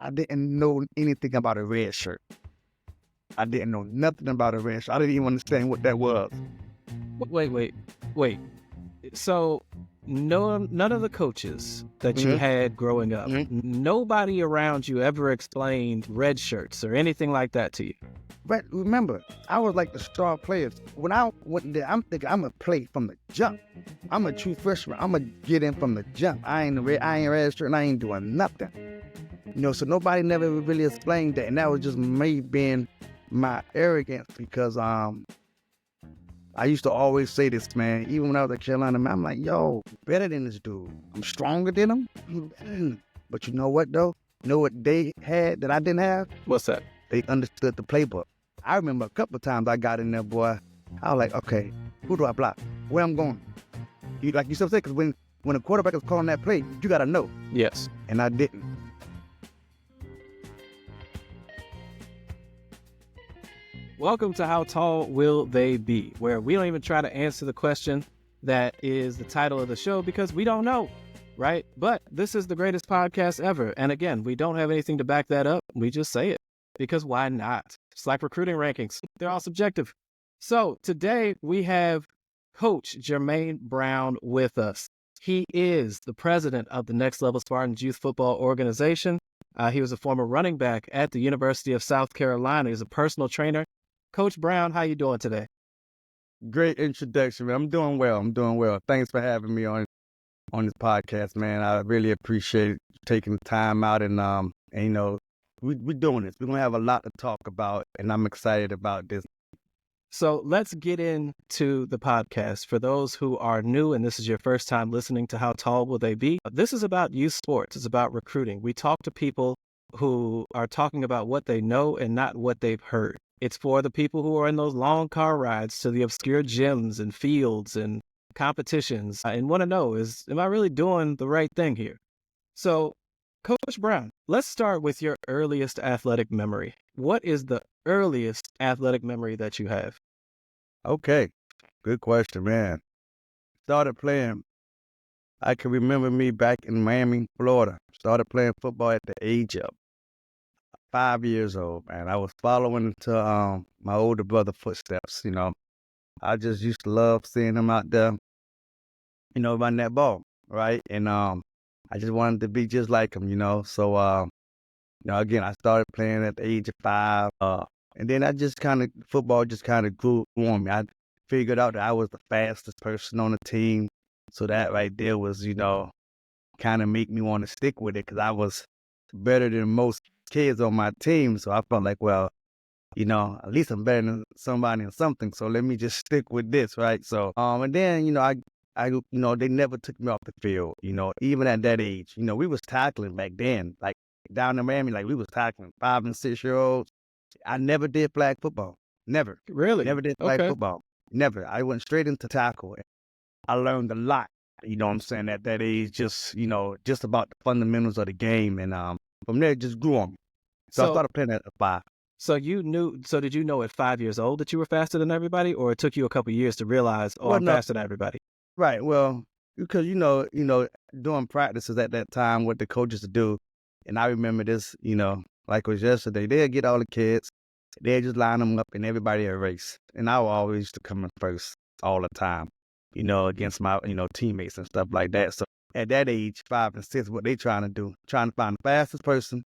I didn't know anything about a red shirt. I didn't know nothing about a red shirt. I didn't even understand what that was. Wait. So none of the coaches that you had growing up, nobody around you ever explained red shirts or anything like that to you? But remember, I was like the star player. When I went there, I'm thinking I'm gonna play from the jump. I'm a true freshman. I'm gonna get in from the jump. I ain't red shirt and I ain't doing nothing. So nobody never really explained that, and that was just me being my arrogance because I used to always say this, man. Even when I was at Carolina, man, I'm like, yo, better than this dude. I'm stronger than him. I'm better than him. But you know what though? You know what they had that I didn't have? What's that? They understood the playbook. I remember a couple of times I got in there, boy. I was like, okay, who do I block? Where I'm going? Like you said, because when a quarterback is calling that play, you got to know. Yes. And I didn't. Welcome to How Tall Will They Be, where we don't even try to answer the question that is the title of the show because we don't know, right? But this is the greatest podcast ever. And again, we don't have anything to back that up. We just say it because why not? It's like recruiting rankings. They're all subjective. So today we have Coach Jermaine Brown with us. He is the president of the Next Level Spartans youth football organization. He was a former running back at the University of South Carolina. He's a personal trainer. Coach Brown, how you doing today? Great introduction, man. I'm doing well. Thanks for having me on this podcast, man. I really appreciate taking the time out and we're doing this. We're going to have a lot to talk about, and I'm excited about this. So let's get into the podcast. For those who are new and this is your first time listening to How Tall Will They Be, this is about youth sports. It's about recruiting. We talk to people who are talking about what they know and not what they've heard. It's for the people who are in those long car rides to the obscure gyms and fields and competitions and want to know, am I really doing the right thing here? So, Coach Brown, let's start with your earliest athletic memory. What is the earliest athletic memory that you have? Okay, good question, man. Started playing, I can remember me back in Miami, Florida. Started playing football at the age of 5 years old, man. I was following to my older brother's footsteps, I just used to love seeing him out there, running that ball, right? And I just wanted to be just like him, So, again, I started playing at the age of 5, and then football just kind of grew on me. I figured out that I was the fastest person on the team, so that right there was, kind of make me want to stick with it because I was better than most kids on my team. So I felt like, well, at least I'm better than somebody in something. So let me just stick with this, right? So, and then, I they never took me off the field, even at that age. We was tackling back then, like down in Miami, like we was tackling 5 and 6 year olds. I never did flag football. Never. Really? Never did flag football. Never. I went straight into tackle. I learned a lot, what I'm saying, at that age, just about the fundamentals of the game. And from there, it just grew on me. So I started playing at 5. So did you know at 5 years old that you were faster than everybody, or it took you a couple of years to realize, I'm faster than everybody? Right. Well, because, doing practices at that time, what the coaches would do, and I remember this, like it was yesterday, they'd get all the kids, they'd just line them up and everybody would race. And I always used to come in first all the time, against my, teammates and stuff like that. So at that age, 5 and 6, what they trying to do, trying to find the fastest person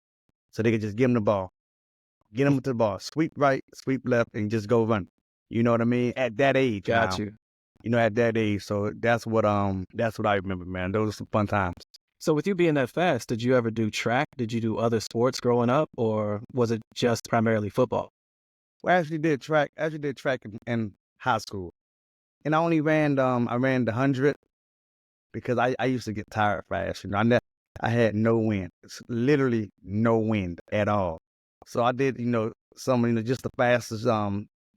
so they could just give them the ball, get them to the ball, sweep right, sweep left, and just go run. You know what I mean? At that age. Got you. At that age. So that's what I remember, man. Those are some fun times. So with you being that fast, did you ever do track? Did you do other sports growing up, or was it just primarily football? Well, I actually did track in high school. And I only ran the 100 because I used to get tired fast. I had no wind. It's literally no wind at all. So I did, some, just the fastest,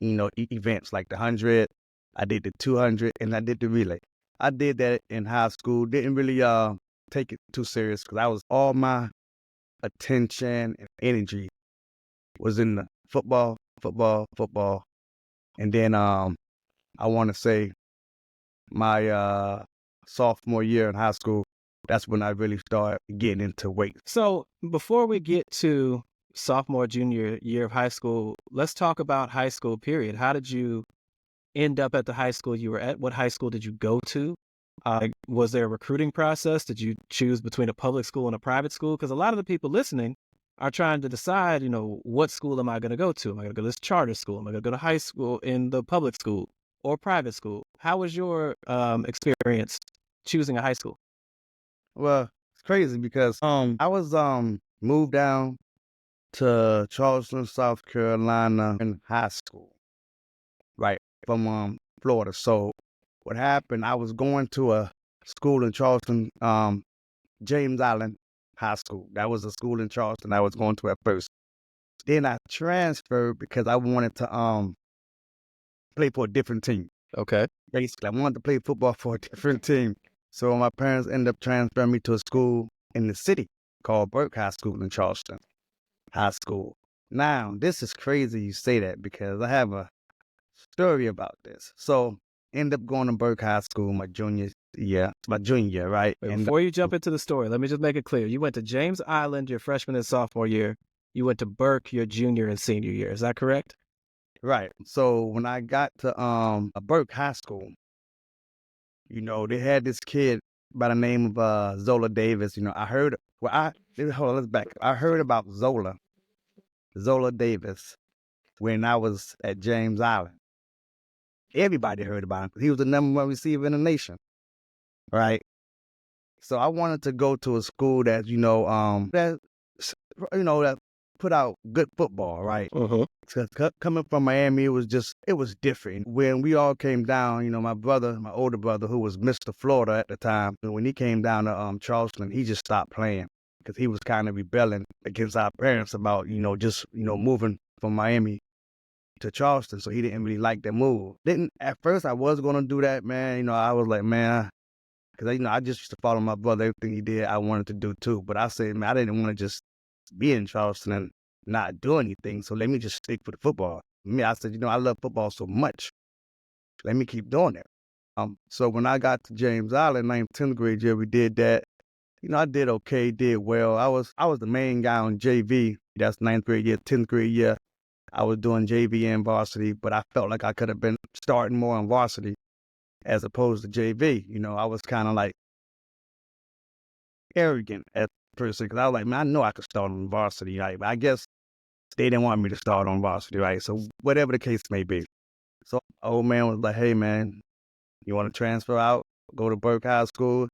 events like the 100. I did the 200 and I did the relay. I did that in high school. Didn't really take it too serious because all my attention and energy was in the football. And then I want to say my sophomore year in high school, that's when I really started getting into weight. So before we get to sophomore, junior year of high school, let's talk about high school period. How did you end up at the high school you were at? What high school did you go to? Was there a recruiting process? Did you choose between a public school and a private school? Because a lot of the people listening are trying to decide, what school am I going to go to? Am I going to go to this charter school? Am I going to go to high school in the public school or private school? How was your experience choosing a high school? Well, it's crazy because I was moved down to Charleston, South Carolina in high school, right, from Florida. So what happened, I was going to a school in Charleston, James Island High School. That was a school in Charleston I was going to at first. Then I transferred because I wanted to play for a different team. Okay. Basically, I wanted to play football for a different team. So my parents ended up transferring me to a school in the city called Burke High School in Charleston High School. Now, this is crazy you say that because I have a story about this. So, end up going to Burke High School my junior year, right? Wait, before you jump into the story, let me just make it clear. You went to James Island your freshman and sophomore year. You went to Burke your junior and senior year. Is that correct? Right. So when I got to a Burke High School, they had this kid by the name of Zola Davis. I heard hold on, let's back up. I heard about Zola Davis when I was at James Island. Everybody heard about him because he was the #1 receiver in the nation. Right. So I wanted to go to a school that, that put out good football, right? Uh-huh. Coming from Miami, it was different. When we all came down, my older brother, who was Mr. Florida at the time, when he came down to Charleston, he just stopped playing because he was kind of rebelling against our parents about, moving from Miami to Charleston. So he didn't really like that move. At first I was going to do that, man. I was like, man, because, I just used to follow my brother. Everything he did, I wanted to do too. But I said, man, I didn't want to just be in Charleston and not do anything. So let me just stick with the football. I said, I love football so much. Let me keep doing it. So when I got to James Island, 9th, 10th grade year, we did that. I did okay, did well. I was the main guy on JV. That's 9th grade year, 10th grade year. I was doing JV and varsity, but I felt like I could have been starting more on varsity as opposed to JV. I was kind of like arrogant at first because I was like, man, I know I could start on varsity, right? But I guess they didn't want me to start on varsity, right? So whatever the case may be. So old man was like, hey, man, you want to transfer out, go to Burke High School?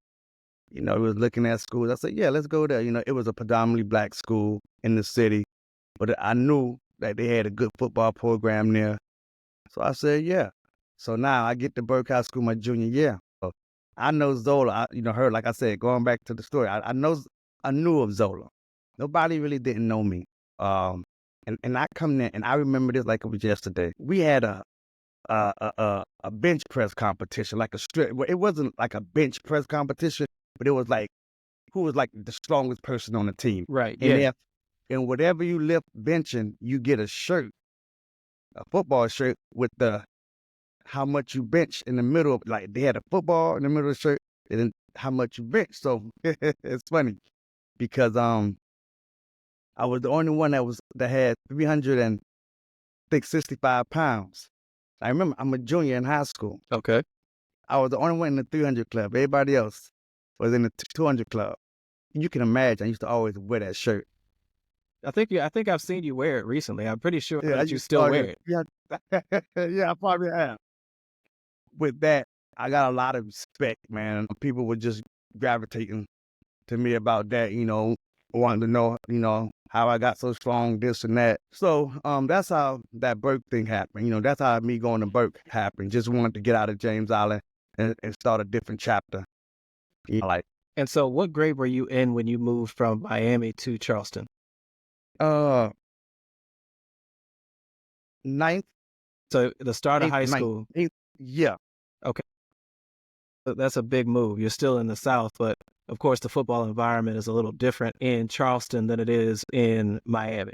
He was looking at schools. I said, yeah, let's go there. It was a predominantly black school in the city, but I knew that they had a good football program there. So I said, yeah. So now I get to Burke High School my junior year. So I know Zola, her, like I said, going back to the story, I knew of Zola. Nobody really didn't know me. And I come there and I remember this like it was yesterday. We had a bench press competition, like it wasn't like a bench press competition, but it was like who was like the strongest person on the team. Right. And and whatever you lift benching, you get a shirt, a football shirt with how much you bench in the middle of, like they had a football in the middle of the shirt and then how much you bench. So it's funny because I was the only one that had 365 pounds. I remember I'm a junior in high school. Okay. I was the only one in the 300 club. Everybody else was in the 200 club. You can imagine, I used to always wear that shirt. I think I've seen you wear it recently. I'm pretty sure Yeah, that you still wear it. Yeah, yeah, I probably have. With that, I got a lot of respect, man. People were just gravitating to me about that, wanting to know, how I got so strong, this and that. So that's how that Burke thing happened. That's how me going to Burke happened. Just wanted to get out of James Island and start a different chapter. And so what grade were you in when you moved from Miami to Charleston? 9th. So the start of high 8th, school. 8th, yeah. Okay. That's a big move. You're still in the South, but of course the football environment is a little different in Charleston than it is in Miami.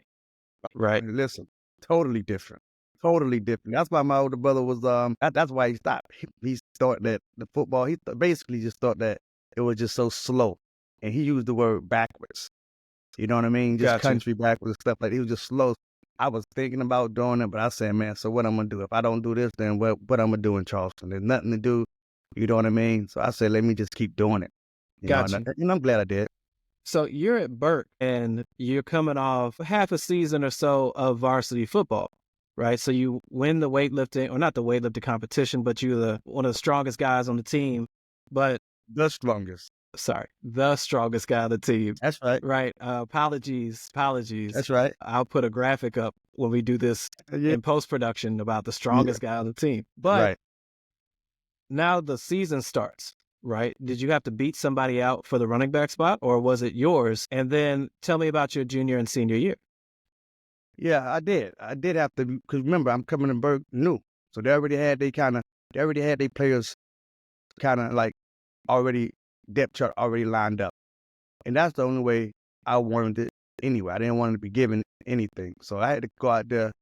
Right. Listen, totally different. Totally different. That's why my older brother was, that's why he stopped. He thought that the football, basically just thought that it was just so slow. and he used the word backwards. You know what I mean? Just Gotcha. country backwards and stuff like that. He was just slow. I was thinking about doing it, but I said, man, so what I'm going to do? If I don't do this, then what I'm going to do in Charleston? There's nothing to do. You know what I mean? So I said, let me just keep doing it. You know, Gotcha. and I'm glad I did. So you're at Burke and you're coming off half a season or so of varsity football, right? So you win the weightlifting, or not the weightlifting competition, but you're one of the strongest guys on the team. But The strongest. the strongest guy on the team. That's right. Right. Apologies. That's right. I'll put a graphic up when we do this Yeah. in post-production about the strongest guy on the team. But Right. now the season starts, right? Did you have to beat somebody out for the running back spot, or was it yours? And then tell me about your junior and senior year. Yeah, I did. I did have to, because remember, I'm coming to Burke new. So they already had their players kind of like already, depth chart already lined up. And that's the only way I wanted it anyway. I didn't want to be given anything. So I had to go out there,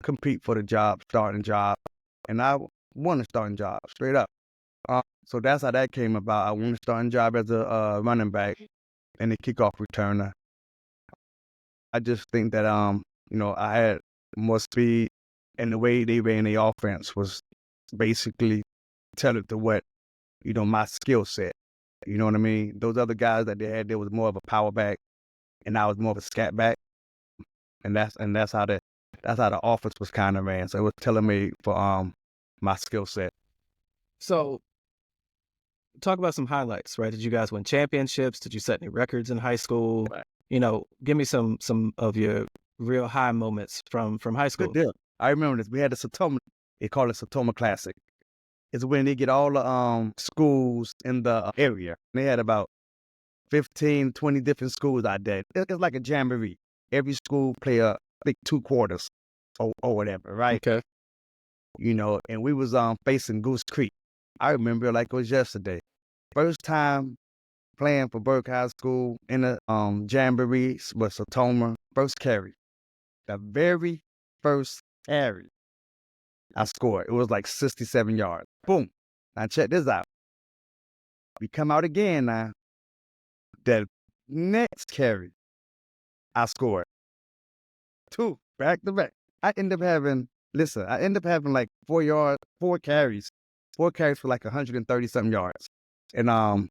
compete for the job, starting job. And I won a starting job, straight up. So that's how that came about. I won a starting job as a running back and a kickoff returner. I just think that, I had more speed, and the way they ran the offense was basically tailored to what, my skill set. You know what I mean? Those other guys that they had, there was more of a power back, and I was more of a scat back. And that's how the offense was kind of ran. So it was tailor-made for my skill set. So talk about some highlights, right? Did you guys win championships? Did you set any records in high school? Right. Give me some of your real high moments from high school. Good deal. I remember this. We had the Satoma. They call it Satoma Classic. It's when they get all the schools in the area. They had about 15, 20 different schools out there. It's like a jamboree. Every school play I think 2 quarters or whatever, right? Okay. And we was facing Goose Creek. I remember it like it was yesterday. First time playing for Burke High School in a jamboree was Satoma. First carry. The very first carry I scored. It was like 67 yards. Boom. Now check this out. We come out again now. The next carry, I scored 2 back to back. I end up having like 4 carries for like 130 something yards. And I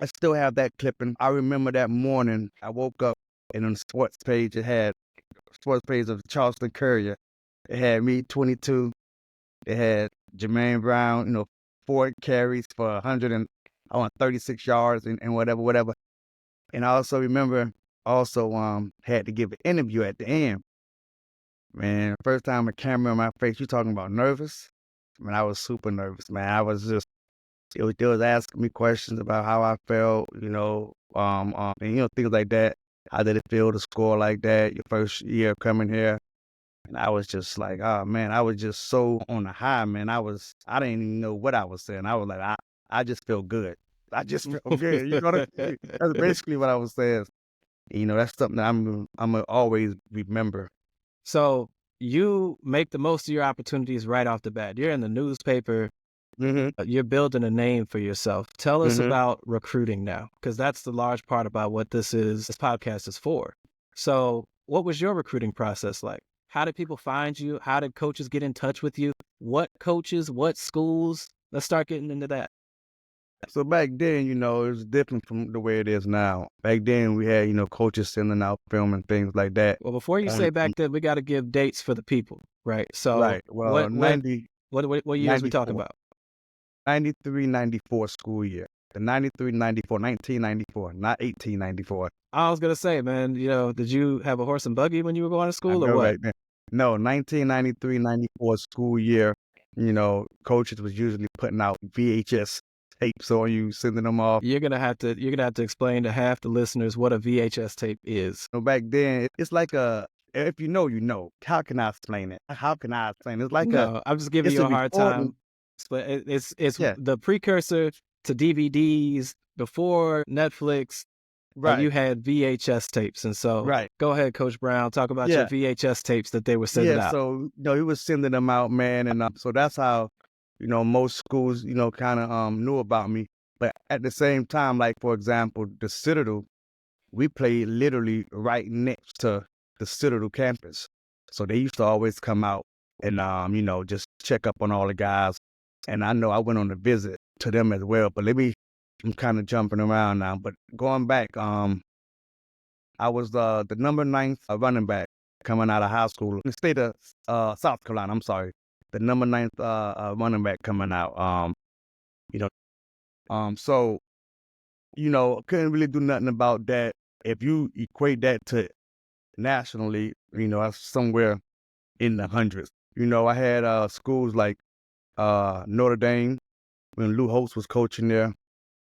still have that clipping. I remember that morning I woke up and on the sports page of the Charleston Courier, it had me 22. It had Jermaine Brown, 4 carries for 136 yards and whatever. And I also remember had to give an interview at the end. Man, first time a camera in my face, you talking about nervous? Man, I was super nervous, man. I was just, they was asking me questions about how I felt, and things like that. How did it feel to score like that your first year coming here? And I was just like, oh man, I was just so on the high, man. I didn't even know what I was saying. I was like, I just feel good. I just feel good. You know what I mean? That's basically what I was saying. That's something that I'm gonna always remember. So you make the most of your opportunities right off the bat. You're in the newspaper. Mm-hmm. You're building a name for yourself. Tell us Mm-hmm. about recruiting now, because that's the large part about what this podcast is for. So what was your recruiting process like? How did people find you? How did coaches get in touch with you? What coaches, what schools? Let's start getting into that. So back then, it was different from the way it is now. Back then, we had, coaches sending out film and things like that. Well, before you say back then, we got to give dates for the people, right? So right. Well, what 90. What years we talking about? 93, 94 school year. The 93, 94, 1994, not 1894. I was gonna say, man, did you have a horse and buggy when you were going to school, or what? Right there. No, 1993, 94 school year. Coaches was usually putting out VHS tapes on you, sending them off. You're gonna have to explain to half the listeners what a VHS tape is. Back then, it's like if you know, you know. How can I explain it? It's like I'm just giving you a hard time. But it's the precursor to DVDs before Netflix. Right. You had VHS tapes, and so go ahead, Coach Brown, talk about your VHS tapes that they were sending out. So he was sending them out, man, and so that's how most schools kind of knew about me. But at the same time, like, for example, the Citadel, we played literally right next to the Citadel campus. So they used to always come out and, just check up on all the guys. And I know I went on a visit to them as well. But I'm kind of jumping around now. But going back, I was the number 9th running back coming out of high school in the state of South Carolina. I'm sorry, the number 9th running back coming out. So couldn't really do nothing about that. If you equate that to nationally, that's somewhere in the hundreds. I had schools like Notre Dame when Lou Holtz was coaching there.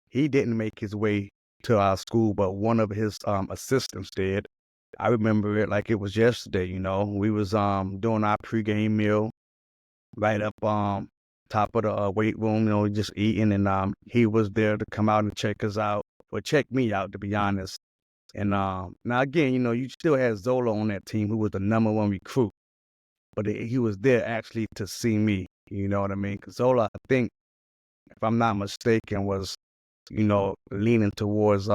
He didn't make his way to our school, but one of his assistants did. I remember it like it was yesterday. We was doing our pregame meal right up top of the weight room, just eating, and he was there to come out and check us out, or check me out, to be honest. And now again, you still had Zola on that team, who was the number 1 recruit, but he was there actually to see me. You know what I mean? 'Cause Zola, I think, if I'm not mistaken, was leaning towards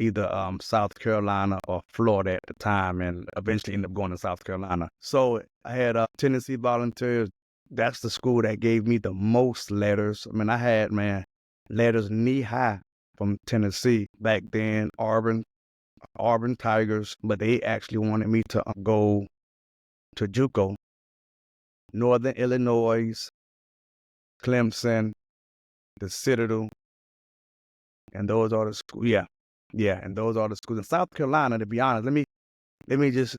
either South Carolina or Florida at the time, and eventually ended up going to South Carolina. So I had Tennessee Volunteers. That's the school that gave me the most letters. I mean, I had, letters knee high from Tennessee back then. Auburn Tigers, but they actually wanted me to go to JUCO, Northern Illinois, Clemson, the Citadel, and those are the schools. Yeah, and those are the schools. In South Carolina, to be honest, let me just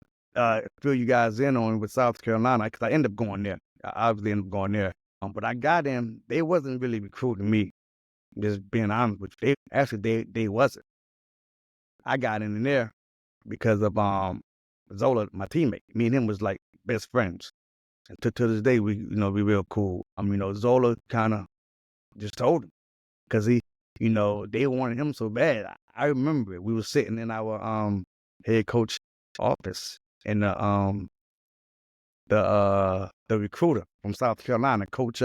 fill you guys in on with South Carolina, because I ended up going there. I obviously ended up going there. But I got in, they wasn't really recruiting me, just being honest with you. They wasn't. I got in there because of Zola, my teammate. Me and him was like best friends. And to this day, we real cool. Zola kind of just told him, because they wanted him so bad. I remember it. We were sitting in our head coach office, and the recruiter from South Carolina, Coach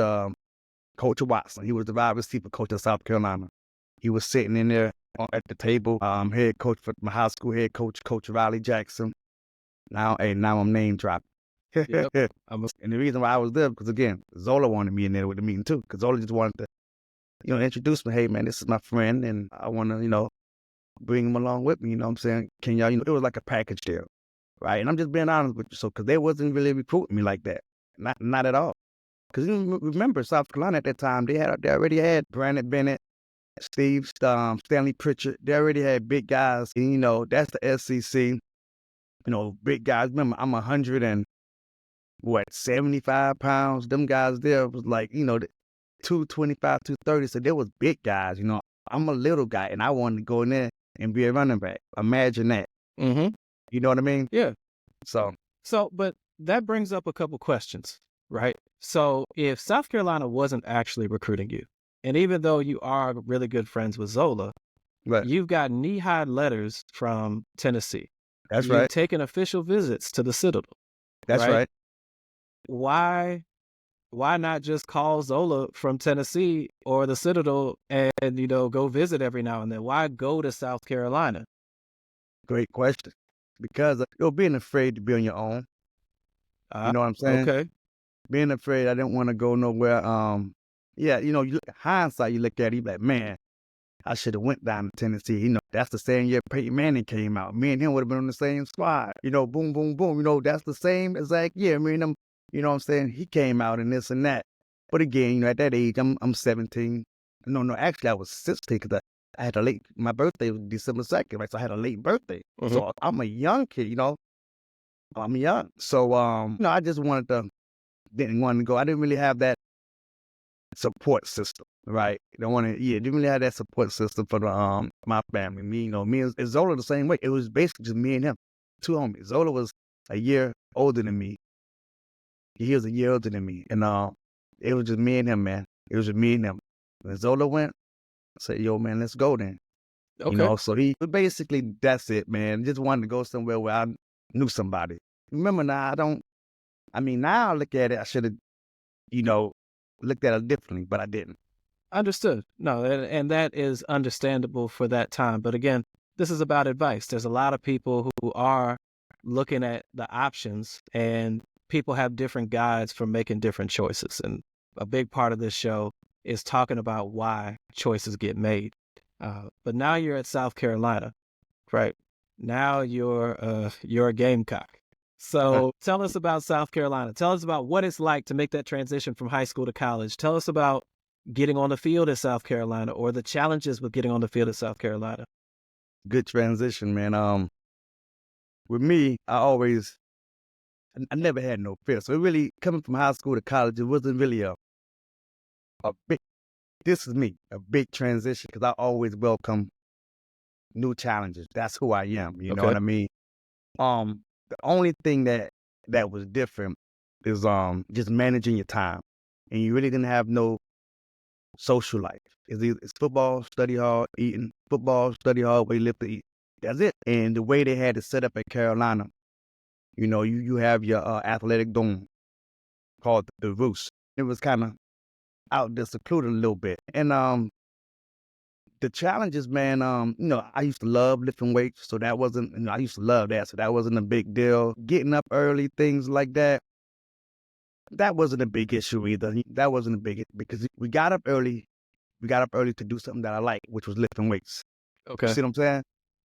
Watson. He was the wide receiver coach of South Carolina. He was sitting in there at the table. Head coach for my high school head coach, Coach Riley Jackson. Now I'm name dropping. Yep. And the reason why I was there, because again, Zola wanted me in there with the meeting too, because Zola just wanted to, introduce me. Hey man, this is my friend, and I want to, bring him along with me. You know what I'm saying? Can y'all, it was like a package deal, right? And I'm just being honest with you. So, because they wasn't really recruiting me like that, not at all. Because you remember South Carolina at that time, they already had Brandon Bennett, Steve, Stanley Pritchard. They already had big guys. And, that's the SEC. Big guys. Remember, I'm 75 pounds. Them guys there was like, 225, 230. So there was big guys. I'm a little guy, and I wanted to go in there and be a running back. Imagine that. Mm-hmm. You know what I mean? Yeah. So, but that brings up a couple questions, right? So if South Carolina wasn't actually recruiting you, and even though you are really good friends with Zola, right. You've got knee-high letters from Tennessee. That's You've right. taken official visits to the Citadel. That's right. Why not just call Zola from Tennessee or the Citadel and, go visit every now and then? Why go to South Carolina? Great question. Because you're being afraid to be on your own. You know what I'm saying? Okay. Being afraid, I didn't want to go nowhere. You look at hindsight, you look at it, you be like, man, I should have went down to Tennessee. That's the same year Peyton Manning came out. Me and him would have been on the same squad. Boom, boom, boom. That's the same exact year. Me and him, you know what I'm saying? He came out and this and that. But again, at that age, I'm 17. No, actually I was 16, because I had my birthday was December 2nd, right? So I had a late birthday. Mm-hmm. So I'm a young kid, I'm young. So, I just didn't want to go. I didn't really have that support system, right? Didn't really have that support system for my family. Me and Zola the same way. It was basically just me and him, two homies. Zola was a year older than me. He was a year older than me, and it was just me and him, man. It was just me and him. When Zola went, I said, "Yo, man, let's go then." Okay. So basically that's it, man. Just wanted to go somewhere where I knew somebody. Remember now, now I look at it, I should have, looked at it differently, but I didn't. Understood. No, and that is understandable for that time. But again, this is about advice. There's a lot of people who are looking at the options, and people have different guides for making different choices. And a big part of this show is talking about why choices get made. But now you're at South Carolina, right? Now you're a Gamecock. So tell us about South Carolina. Tell us about what it's like to make that transition from high school to college. Tell us about getting on the field at South Carolina, or the challenges with getting on the field at South Carolina. Good transition, man. With me, I never had no fear. So it really, coming from high school to college, it wasn't really a big, this is me, a big transition, because I always welcome new challenges. That's who I am. You know what I mean? The only thing that was different is just managing your time. And you really didn't have no social life. It's football, study hard, eating. Football, study hard, weight lift to eat. That's it. And the way they had it set up at Carolina, you know, you have your athletic dome called the Roost. It was kind of out there secluded a little bit. And the challenges, man, you know, I used to love lifting weights, so that wasn't, you know, I used to love that, so that wasn't a big deal. Getting up early, things like that, that wasn't a big issue either. That wasn't a big, because we got up early. We got up early to do something that I like, which was lifting weights. Okay. You see what I'm saying?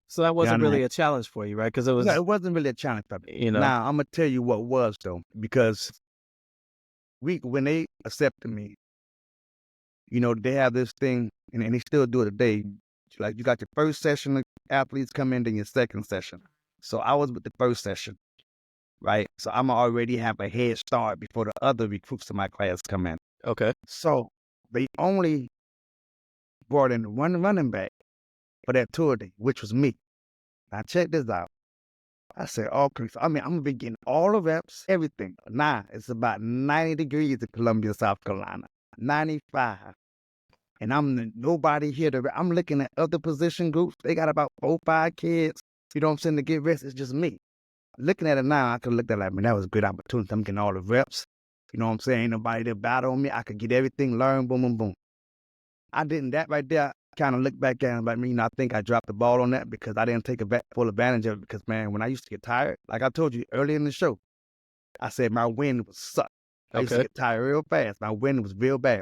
So that wasn't really a challenge for you, right? Because No, it wasn't really a challenge for me. you know. Now, I'm going to tell you what was, though, because when they accepted me, you know, they have this thing, and they still do it today. Like, you got your first session, athletes come in, then your second session. So I was with the first session, right? So I'm already have a head start before the other recruits in my class come in. Okay. So they only brought in one running back for that tour day, which was me. Now check this out. I said, okay, so I mean, I'm gonna be getting all the reps, everything. Now it's about 90 degrees in Columbia, South Carolina, 95. And nobody here I'm looking at other position groups. They got about 4, 5 kids, you know what I'm saying, to get rest. It's just me. Looking at it now, I could look at it like, man, that was a good opportunity. I'm getting all the reps. You know what I'm saying? Ain't nobody there battle on me. I could get everything, learn, boom, boom, boom. I didn't, that right there, kind of look back at it like, me, you know, I think I dropped the ball on that because I didn't take full advantage of it. Because, man, when I used to get tired, like I told you earlier in the show, I said my wind was suck. I used to get tired real fast. My wind was real bad.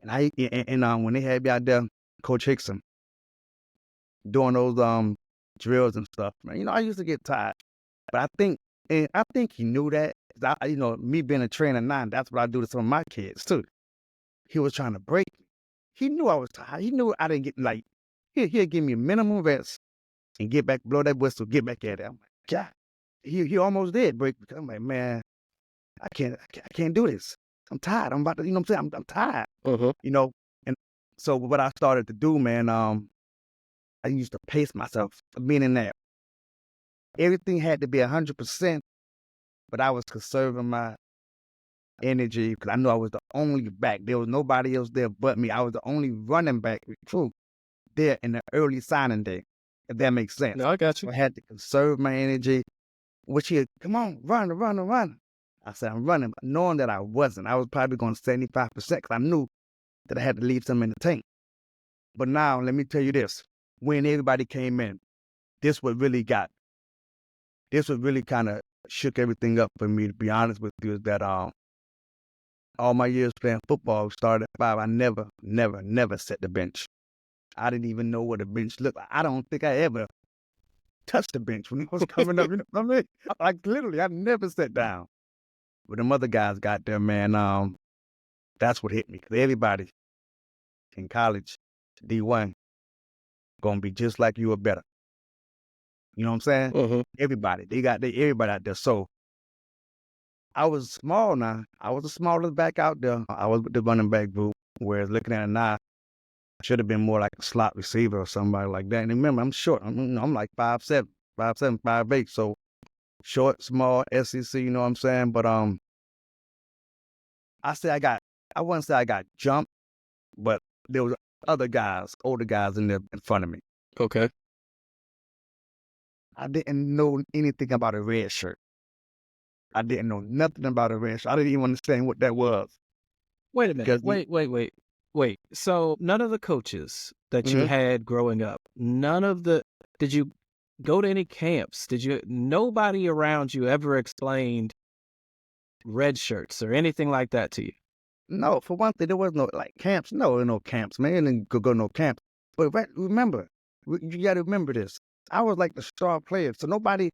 And when they had me out there, Coach Hickson, doing those drills and stuff, man, you know, I used to get tired. But I think he knew that. You know, me being a trainer now, that's what I do to some of my kids too. He was trying to break me. He knew I was tired. He knew I didn't get, like, he'll give me a minimum rest and get back, blow that whistle, get back at it. I'm like, God, he almost did break me. I'm like, man, I can't do this. I'm tired. I'm about to, you know what I'm saying? I'm tired. You know, and so what I started to do, man, I used to pace myself, meaning that everything had to be 100%, but I was conserving my energy because I knew I was the only back. There was nobody else there but me. I was the only running back recruit there in the early signing day, if that makes sense. No, I got you. So I had to conserve my energy, which he, come on, run. I said, I'm running, but knowing that I wasn't. I was probably going 75% because I knew that I had to leave some in the tank. But now, let me tell you this. When everybody came in, this what really kind of shook everything up for me, to be honest with you, is that all my years playing football started at 5. I never set the bench. I didn't even know what a bench looked like. I don't think I ever touched the bench when I was coming up. You know what I mean? Like, literally, I never sat down. But them other guys got there, man. That's what hit me. Because everybody in college, D1, gonna be just like you or better. You know what I'm saying? Everybody. Everybody out there. So I was small now. I was the smallest back out there. I was with the running back group, whereas looking at it now, I should have been more like a slot receiver or somebody like that. And remember, I'm short. I'm like 5'7", 5'8". So short, small, SEC, you know what I'm saying? But I wouldn't say I got jumped, but there was other guys, older guys in there in front of me. Okay. I didn't know anything about a red shirt. I didn't know nothing about a red shirt. I didn't even understand what that was. Wait a minute. Wait. Wait, so none of the coaches that you Hmm. had growing up, did you go to any camps? Nobody around you ever explained red shirts or anything like that to you? No, for one thing, there was no like camps. No, there no camps, man. Didn't go no camps. But remember, you got to remember this. I was like the star player, so nobody.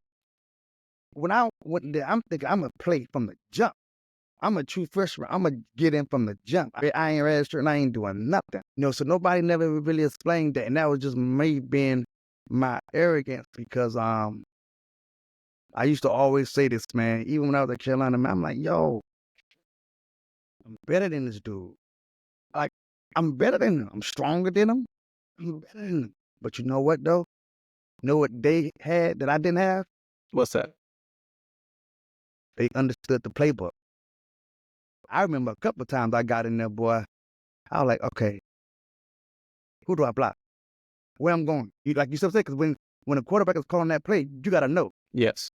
When I went there, I'm thinking I'm gonna play from the jump. I'm a true freshman. I'm gonna get in from the jump. I ain't registered and I ain't doing nothing. So nobody never really explained that, and that was just me being my arrogance because I used to always say this, man. Even when I was at Carolina, man, I'm like, yo, I'm better than this dude. Like, I'm better than him. I'm stronger than him. I'm better than him. But you know what though? You know what they had that I didn't have? What's that? They understood the playbook. I remember a couple of times I got in there, boy. I was like, okay, who do I block? Where I'm going? Like you said, because when a quarterback is calling that play, you gotta know. Yes.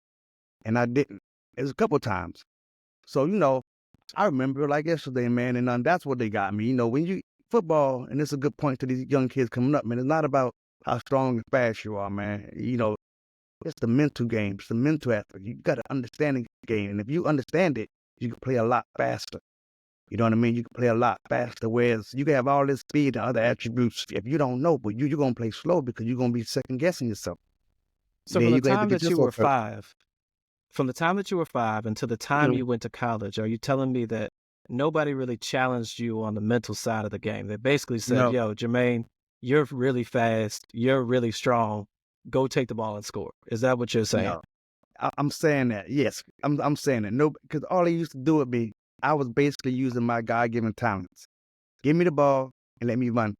And I didn't. It was a couple of times. So I remember like yesterday, man, and that's what they got me. When you football, and it's a good point to these young kids coming up, man. It's not about how strong and fast you are, man. It's the mental game. It's the mental effort. You got to understand the game, and if you understand it, you can play a lot faster. You know what I mean? You can play a lot faster. Whereas you can have all this speed and other attributes. If you don't know, but you're gonna play slow because you're gonna be second guessing yourself. So Then from the you're gonna have to time get that you were yourself hurt. 5, from the time that you were 5 until the time Mhm. you went to college, are you telling me that nobody really challenged you on the mental side of the game? They basically said, No, "Yo, Jermaine, you're really fast, you're really strong. Go take the ball and score." Is that what you're saying? no. I'm saying that. Yes, I'm saying that. No, because all they used to do with me, I was basically using my God-given talents. Give me the ball and let me run.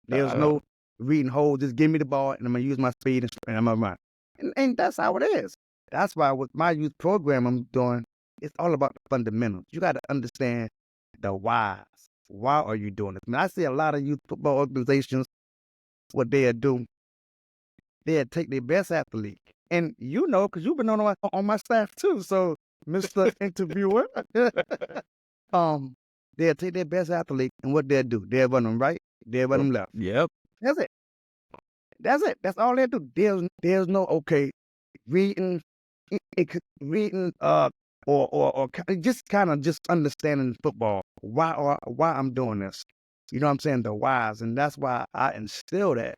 There's Uh, no reading holes. Just give me the ball and I'm gonna use my speed and I'm gonna run. And that's how it is. That's why with my youth program I'm doing, it's all about the fundamentals. You got to understand the whys. Why are you doing this? I mean, I see a lot of youth football organizations, what they'll do, they'll take their best athlete. And because you've been on my staff too. So, Mr. Interviewer, um, they'll take their best athlete and what they'll do, they'll run them right, they'll run them left. yep. That's it. That's it. That's all they do. There's no okay reading, reading, just kind of just understanding football. Why I'm doing this? You know what I'm saying? The whys, and that's why I instill that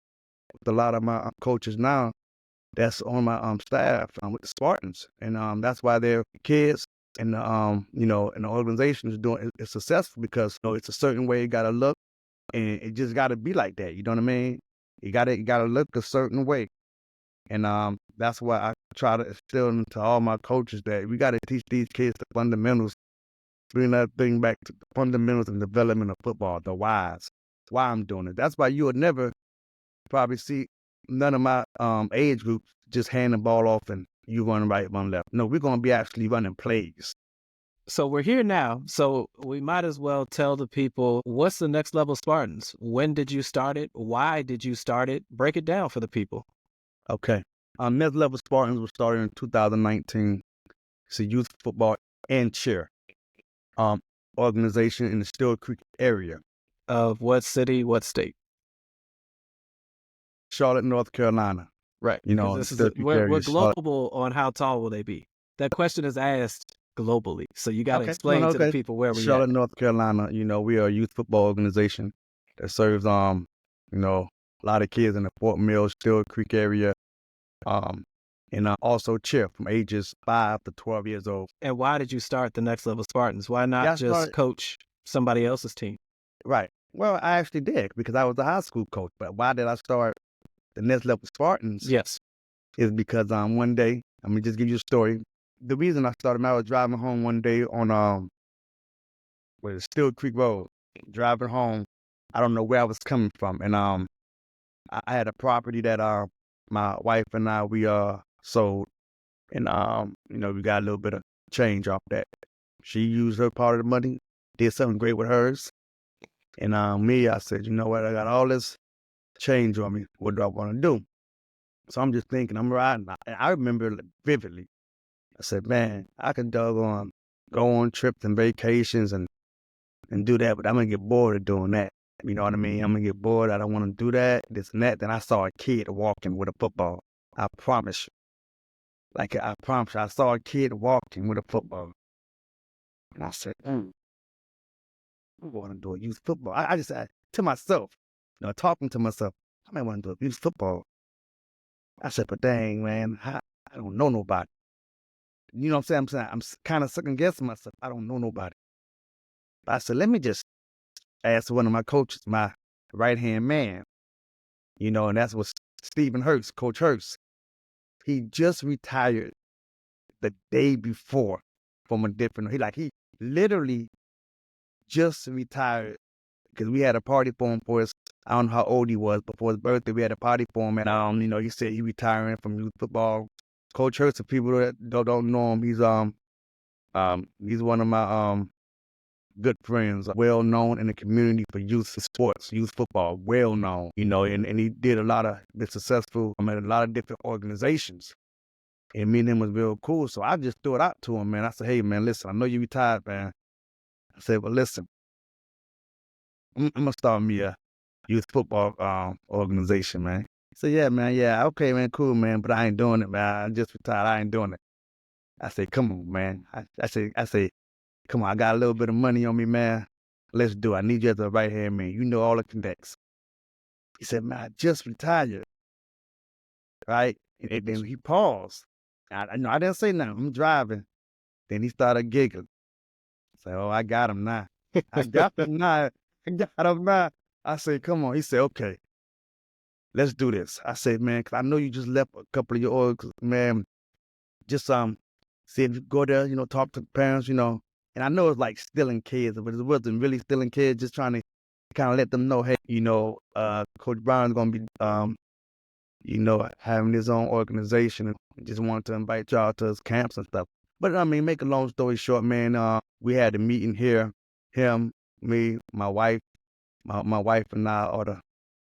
with a lot of my coaches now. That's on my staff with the Spartans, and that's why their kids and and the organization is doing it's successful because it's a certain way you got to look, and it just got to be like that. You know what I mean? You gotta look a certain way. And that's why I try to instill into all my coaches that we got to teach these kids the fundamentals, bring that thing back to the fundamentals and development of football, the whys, why I'm doing it. That's why you would never probably see none of my age groups just hand the ball off and you run right, run left. No, we're going to be actually running plays. So we're here now. So we might as well tell the people, what's the Next Level Spartans? When did you start it? Why did you start it? Break it down for the people. Okay. Next Level Spartans was started in 2019. It's a youth football and cheer organization in the Still Creek area. Of what city, what state? Charlotte, North Carolina. Right. You know, Because Still Creek we're area, Charlotte. global on how tall will they be. That question is asked globally. So you got to Okay. No, explain to the okay. people where we at. Charlotte, North Carolina. We are a youth football organization that serves a lot of kids in the Fort Mill, Still Creek area. And also cheer from ages 5 to 12 years old. And why did you start the Next Level Spartans? Why not That's just right. coach somebody else's team? Right. Well, I actually did because I was a high school coach. But why did I start the Next Level Spartans? Yes. Is because one day, let me just give you a story. The reason I started, I was driving home one day on Still Creek Road, driving home. I don't know where I was coming from, and I had a property that my wife and I we sold, and we got a little bit of change off that. She used her part of the money, did something great with hers, and me, I said, you know what, I got all this change on me. What do I want to do? So I'm just thinking, I'm riding. I remember it vividly. I said, man, I could doggone go on trips and vacations and and do that, but I'm going to get bored of doing that. You know what I mean? I'm going to get bored. I don't want to do that, this and that. Then I saw a kid walking with a football. I promise you. Like, I promise you, I saw a kid walking with a football. And I said, I'm going to do a youth football. I just said to myself, talking to myself, I might want to do a youth football. I said, but dang, man, I don't know nobody. You know what I'm saying? I'm kind of second guessing myself. I don't know nobody. But I said, let me just ask one of my coaches, my right-hand man, and that's what Stephen Hurst, Coach Hurst. He just retired the day before from a different, he literally just retired because we had a party for him for his, I don't know how old he was, but for his birthday, we had a party for him. And, he said he retiring from youth football. Coach Hurst, for people that don't know him, he's one of my good friends, well known in the community for youth sports, youth football, well known, and he did been successful at a lot of different organizations. And me and him was real cool. So I just threw it out to him, man. I said, hey, man, listen, I know you retired, man. I said, well, listen, I'm going to start me a youth football organization, man. He said, yeah, man, yeah, okay, man, cool, man, but I ain't doing it, man. I just retired. I ain't doing it. I said, come on, man. I say, come on, I got a little bit of money on me, man. Let's do it. I need you as a right-hand man. You know all the connects. He said, man, I just retired. Right? And then he paused. I didn't say nothing. I'm driving. Then he started giggling. I said, oh, I got him now. I got him now. I said, come on. He said, okay, let's do this. I said, man, because I know you just left a couple of your orgs, man. Just see if you go there, talk to the parents, And I know it's like stealing kids, but it wasn't really stealing kids, just trying to kind of let them know, hey, Coach Brown's going to be, having his own organization and just wanted to invite y'all to his camps and stuff. But make a long story short, man, we had a meeting here, him, me, my wife, my wife and I are the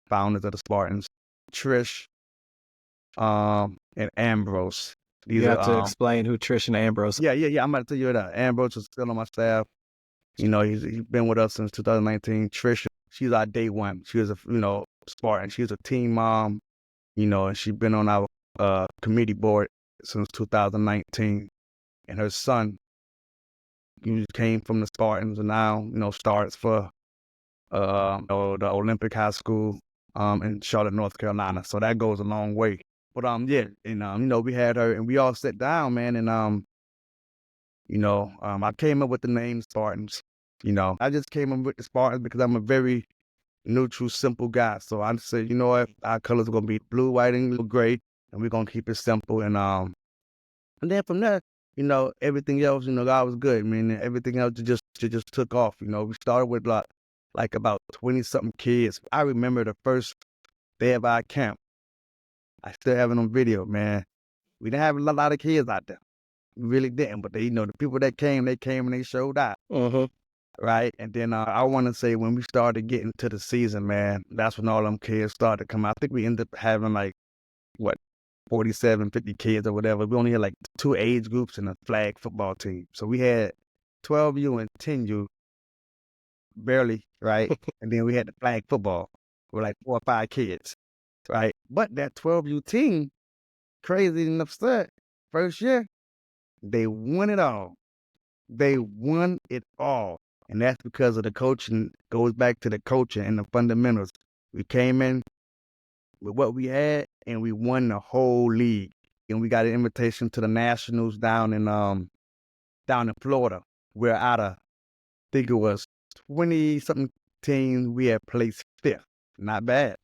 founders of the Spartans, Trish, and Ambrose. You have to explain who Trish and Ambrose are. Yeah. I'm about to tell you that. Ambrose is still on my staff. He's been with us since 2019. Trish, she's our day one. She was a, Spartan. She was a team mom, and she's been on our committee board since 2019. And her son, he came from the Spartans and now, starts for the Olympic High School in Charlotte, North Carolina. So that goes a long way. But yeah, and we had her and we all sat down, man, and I came up with the name Spartans. I just came up with the Spartans because I'm a very neutral, simple guy. So I said, you know what, our colors are gonna be blue, white, and gray, and we're gonna keep it simple. And then from there, everything else, God was good. I mean, everything else just took off. We started with like about 20-something kids. I remember the first day of our camp. I still have it on video, man. We didn't have a lot of kids out there. We really didn't. But the people that came, they came and they showed out. Right? And then I want to say when we started getting to the season, man, that's when all them kids started to come out. I think we ended up having 47, 50 kids or whatever. We only had 2 age groups and a flag football team. So we had 12U and 10U, barely, right? And then we had the flag football with 4 or 5 kids, right? But that 12U team, crazy enough said, first year, they won it all. They won it all. And that's because of the coaching, goes back to the coaching and the fundamentals. We came in with what we had and we won the whole league. And we got an invitation to the Nationals down in Florida, where out of, I think it was 20-something teams, we had placed 5th. Not bad.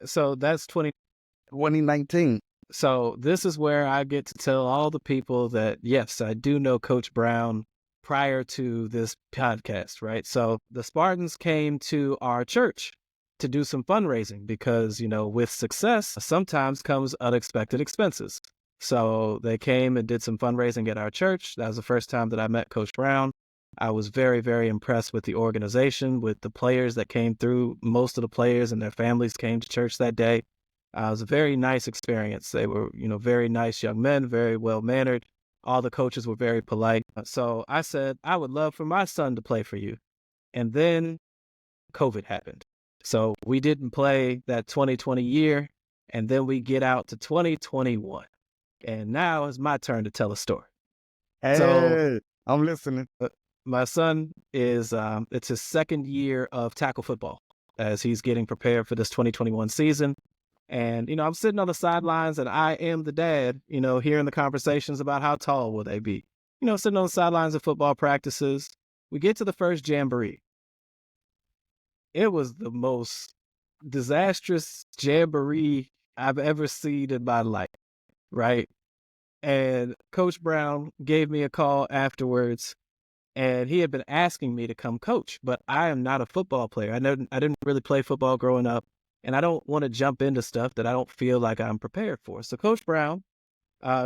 So that's 2019. So this is where I get to tell all the people that, yes, I do know Coach Brown prior to this podcast, right? So the Spartans came to our church to do some fundraising because, with success, sometimes comes unexpected expenses. So they came and did some fundraising at our church. That was the first time that I met Coach Brown. I was very, very impressed with the organization, with the players that came through. Most of the players and their families came to church that day. It was a very nice experience. They were, very nice young men, very well-mannered. All the coaches were very polite. So I said, I would love for my son to play for you. And then COVID happened. So we didn't play that 2020 year. And then we get out to 2021. And now it's my turn to tell a story. So Hey, I'm listening. my son is, it's his second year of tackle football as he's getting prepared for this 2021 season. And, I'm sitting on the sidelines and I am the dad, hearing the conversations about how tall will they be. Sitting on the sidelines of football practices. We get to the first jamboree. It was the most disastrous jamboree I've ever seen in my life, right? And Coach Brown gave me a call afterwards, and he had been asking me to come coach, but I am not a football player. I didn't really play football growing up, and I don't want to jump into stuff that I don't feel like I'm prepared for. So Coach Brown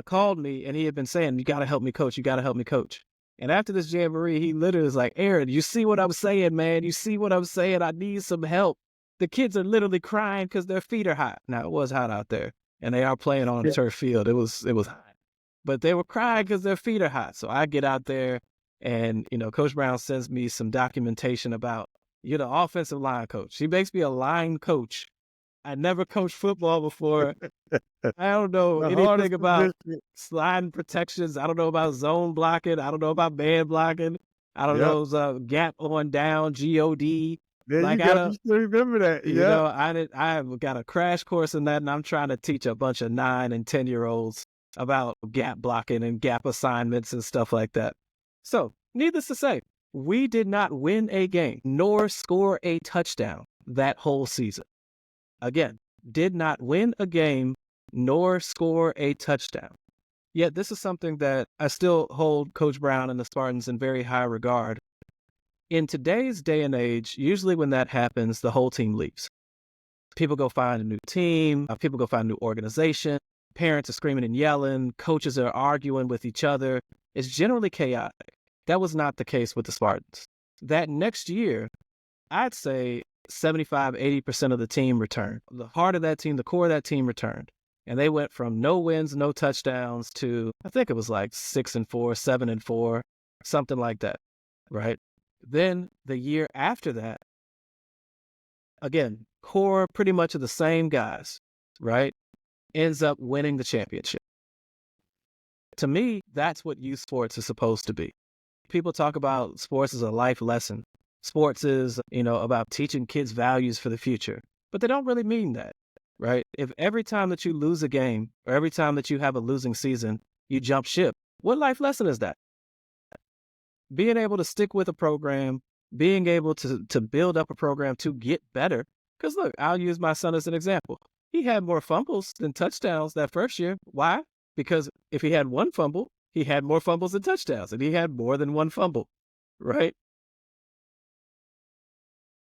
called me, and he had been saying, "You got to help me coach. You got to help me coach." And after this jamboree, he literally was like, "Aaron, you see what I'm saying, man? You see what I'm saying? I need some help. The kids are literally crying because their feet are hot." Now, it was hot out there, and they are playing on a turf field. It was hot. But they were crying because their feet are hot. So I get out there and, Coach Brown sends me some documentation about, you're the offensive line coach. He makes me a line coach. I never coached football before. I don't know anything about sliding protections. I don't know about zone blocking. I don't know about man blocking. I don't know gap on down, GOD. There Like, you go. You still remember that. I got a crash course in that, and I'm trying to teach a bunch of 9 and 10-year-olds about gap blocking and gap assignments and stuff like that. So, needless to say, we did not win a game nor score a touchdown that whole season. Again, did not win a game nor score a touchdown. Yet this is something that I still hold Coach Brown and the Spartans in very high regard. In today's day and age, usually when that happens, the whole team leaves. People go find a new team, people go find a new organization. Parents are screaming and yelling. Coaches are arguing with each other. It's generally chaotic. That was not the case with the Spartans. That next year, I'd say 75, 80% of the team returned. The heart of that team, the core of that team returned. And they went from no wins, no touchdowns to, I think it was like 6-4, 7-4, something like that, right? Then the year after that, again, core pretty much of the same guys, right? Ends up winning the championship. To me, that's what youth sports is supposed to be. People talk about sports as a life lesson. Sports is, about teaching kids values for the future, but they don't really mean that, right? If every time that you lose a game or every time that you have a losing season, you jump ship, what life lesson is that? Being able to stick with a program, being able to build up a program to get better. Because look, I'll use my son as an example. He had more fumbles than touchdowns that first year. Why? Because if he had one fumble, he had more fumbles than touchdowns, and he had more than one fumble, right?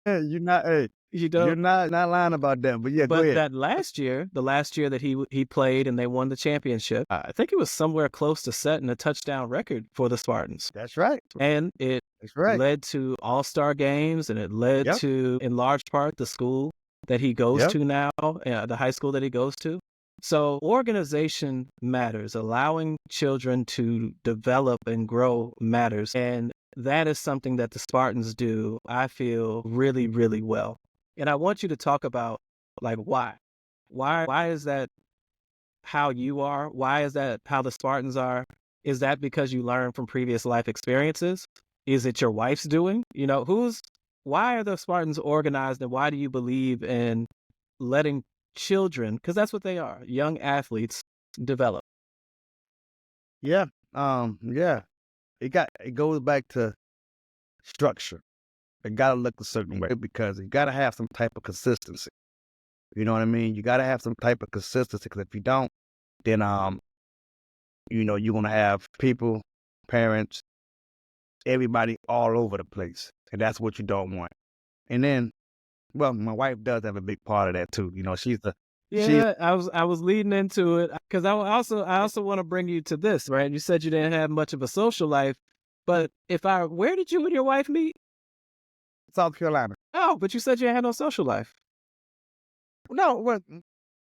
Hey, you're not lying about that. But go ahead. That last year, the last year that he played and they won the championship, I think it was somewhere close to setting a touchdown record for the Spartans. That's right. And it led to all-star games, and it led to, in large part, the school that he goes to now, the high school that he goes to. So organization matters. Allowing children to develop and grow matters. And that is something that the Spartans do, I feel, really, really well. And I want you to talk about, like, why. Why is that how you are? Why is that how the Spartans are? Is that because you learned from previous life experiences? Is it your wife's doing? Why are the Spartans organized, and why do you believe in letting children, because that's what they are, young athletes, develop? Yeah. It goes back to structure. It gotta look a certain way because you gotta have some type of consistency. You know what I mean? You gotta have some type of consistency, because if you don't, then you're gonna have people, parents, everybody all over the place, and that's what you don't want. And then, well, my wife does have a big part of that too. She's the I was leading into it because I also want to bring you to this, right? You said you didn't have much of a social life, but where did you and your wife meet? South Carolina. Oh, but you said you had no social life. No, well,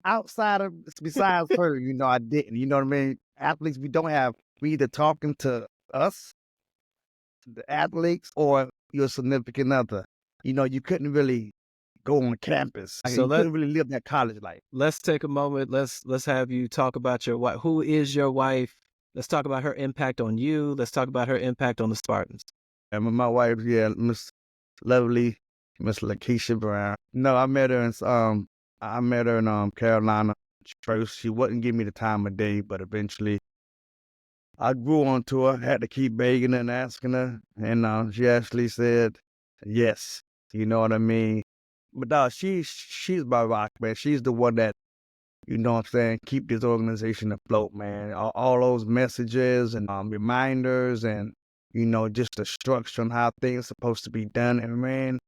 besides her, I didn't. You know what I mean? Athletes, we either talking to us, the athletes, or your significant other. You couldn't really go on campus. So You couldn't really live that college life. let's take a moment. Let's have you talk about your wife. Who is your wife? Let's talk about her impact on you. Let's talk about her impact on the Spartans. And my wife, yeah, Miss Lovely, Miss Lakeisha Brown. No, I met her in Carolina. First, she wouldn't give me the time of day, but eventually I grew onto her. Had to keep begging her and asking her, and she actually said yes. You know what I mean? But she's my rock, man. She's the one that, you know what I'm saying, keep this organization afloat, man. All those messages and reminders and, just the structure on how things are supposed to be done. And man,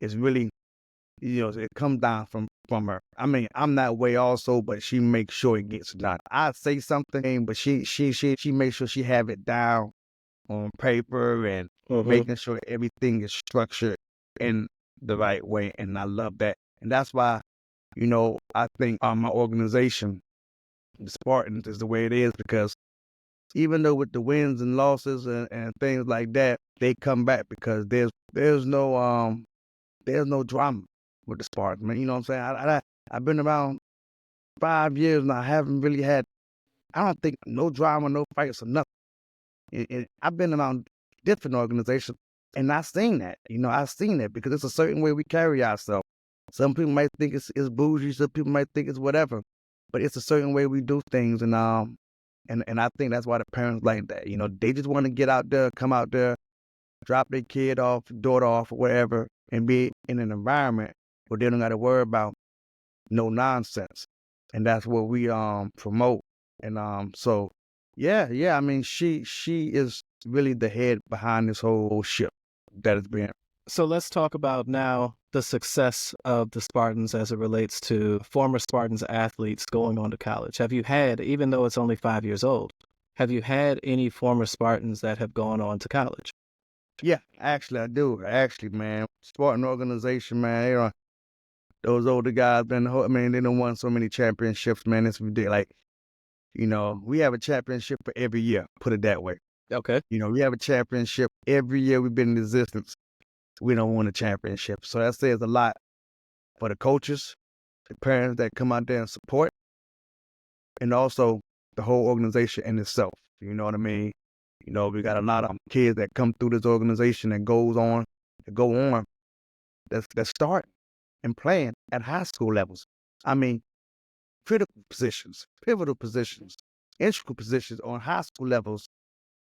it's really, it comes down from her. I mean, I'm that way also, but she makes sure it gets done. I say something, but she makes sure she have it down on paper and making sure everything is structured in the right way. And I love that. And that's why, I think my organization, the Spartans, is the way it is, because even though with the wins and losses and things like that, they come back because there's no drama with the Spartans, man. You know what I'm saying? I've been around 5 years and I haven't really had, I don't think, no drama, no fights or nothing. And I've been around different organizations and I've seen that. I've seen that because it's a certain way we carry ourselves. Some people might think it's bougie, some people might think it's whatever, but it's a certain way we do things, and I think that's why the parents like that. They just want to get out there, come out there, drop their kid off, daughter off, or whatever, and be in an environment where they don't got to worry about no nonsense, and that's what we promote. And so yeah. I mean, she is really the head behind this whole ship that it's been. So let's talk about now the success of the Spartans as it relates to former Spartans athletes going on to college. Have you had, even though it's only 5 years old, have you had any former Spartans that have gone on to college? Yeah, actually I do. Actually, man, Spartan organization, man, those older guys, man, they done won so many championships, man. It's ridiculous. Like, we have a championship for every year, put it that way. Okay. We have a championship every year we've been in existence. We don't win a championship. So that says a lot for the coaches, the parents that come out there and support, and also the whole organization in itself. You know what I mean? We got a lot of kids that come through this organization that go on, that start and playing at high school levels. I mean, critical positions, pivotal positions, integral positions on high school levels,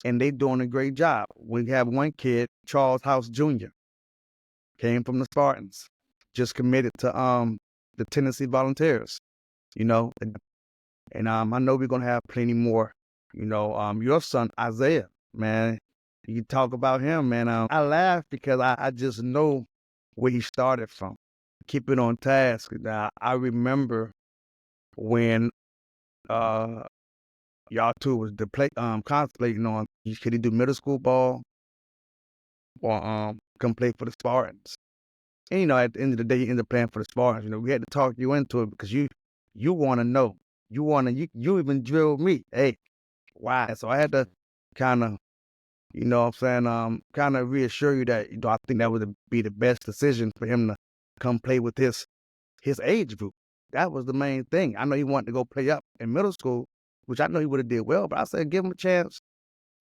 and they doing a great job. We have one kid, Charles House Jr., came from the Spartans, just committed to the Tennessee Volunteers, and I know we're gonna have plenty more. Your son Isaiah, man, you talk about him, man. I laugh because I just know where he started from. Keep it on task. Now, I remember when y'all two was contemplating on could he do middle school ball or come play for the Spartans. And at the end of the day, you end up playing for the Spartans. We had to talk you into it because you want to know. You even drilled me. Hey, why? So I had to kind of, kind of reassure you that, I think that would be the best decision for him to come play with his age group. That was the main thing. I know he wanted to go play up in middle school, which I know he would have did well, but I said, give him a chance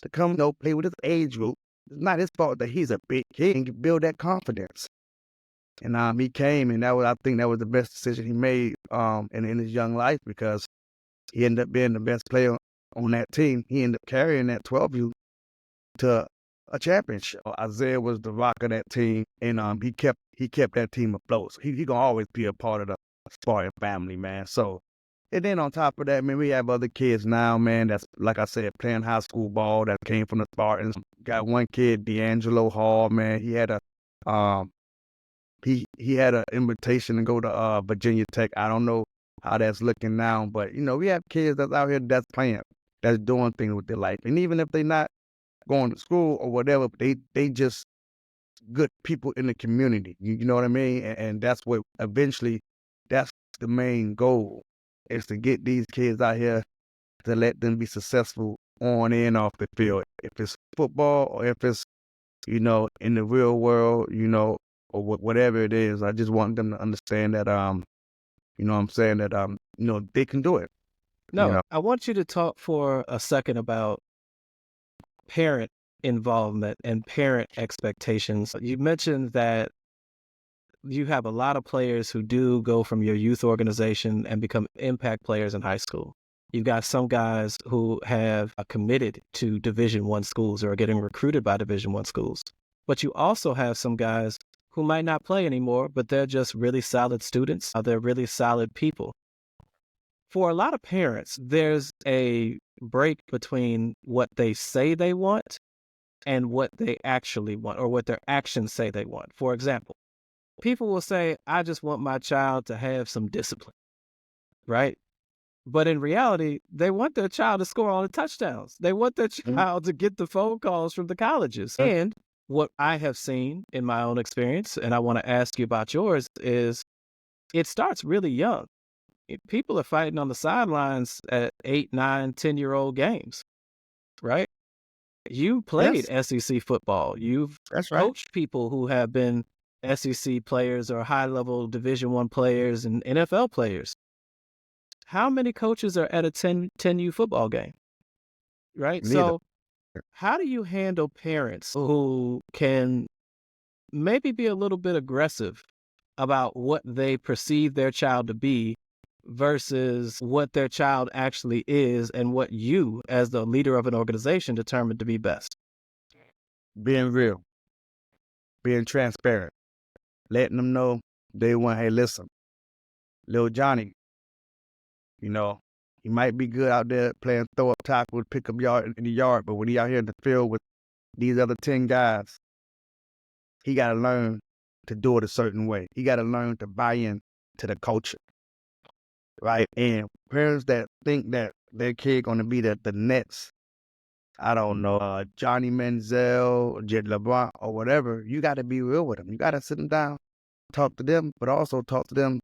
to come, play with his age group. It's not his fault that he's a big kid and build that confidence. And he came, and I think that was the best decision he made in his young life, because he ended up being the best player on that team. He ended up carrying that 12U to a championship. Isaiah was the rock of that team, and he kept that team afloat. So he gonna always be a part of the Spartan family, man. So, and then on top of that, man, we have other kids now, man, that's, like I said, playing high school ball that came from the Spartans. Got one kid, D'Angelo Hall, man. He had he had an invitation to go to Virginia Tech. I don't know how that's looking now, but we have kids that's out here that's playing, that's doing things with their life. And even if they're not going to school or whatever, they just good people in the community. You know what I mean? And that's what eventually, that's the main goal, is to get these kids out here, to let them be successful on and off the field. If it's football or if it's in the real world, or whatever it is. I just want them to understand that, what I'm saying, that, they can do it, you No, know. I want you to talk for a second about parent involvement and parent expectations. You mentioned that you have a lot of players who do go from your youth organization and become impact players in high school. You've got some guys who have committed to Division I schools or are getting recruited by Division I schools. But you also have some guys who might not play anymore, but they're just really solid students. They're really solid people. For a lot of parents, there's a break between what they say they want and what they actually want, or what their actions say they want. For example, people will say, I just want my child to have some discipline, right? But in reality, they want their child to score all the touchdowns. They want their Mhm. child to get the phone calls from the colleges. And what I have seen in my own experience, and I want to ask you about yours, is it starts really young. People are fighting on the sidelines at 8, 9, 10-year-old games, right? You played Yes, SEC football. You've that's right. coached people who have been SEC players or high-level Division I players and NFL players. How many coaches are at a 10U football game, right? Neither. So how do you handle parents who can maybe be a little bit aggressive about what they perceive their child to be versus what their child actually is and what you, as the leader of an organization, determined to be best? Being real, being transparent, letting them know day one, hey, listen, little Johnny, you know, he might be good out there playing throw up tackle, pick up yard in the yard, but when he out here in the field with these other 10 guys, he got to learn to do it a certain way. He got to learn to buy in to the culture, right? And parents that think that their kid going to be the next, I don't know, Johnny Manziel, Jed LeBron, or whatever, you got to be real with them. You got to sit them down, talk to them, but also talk to them.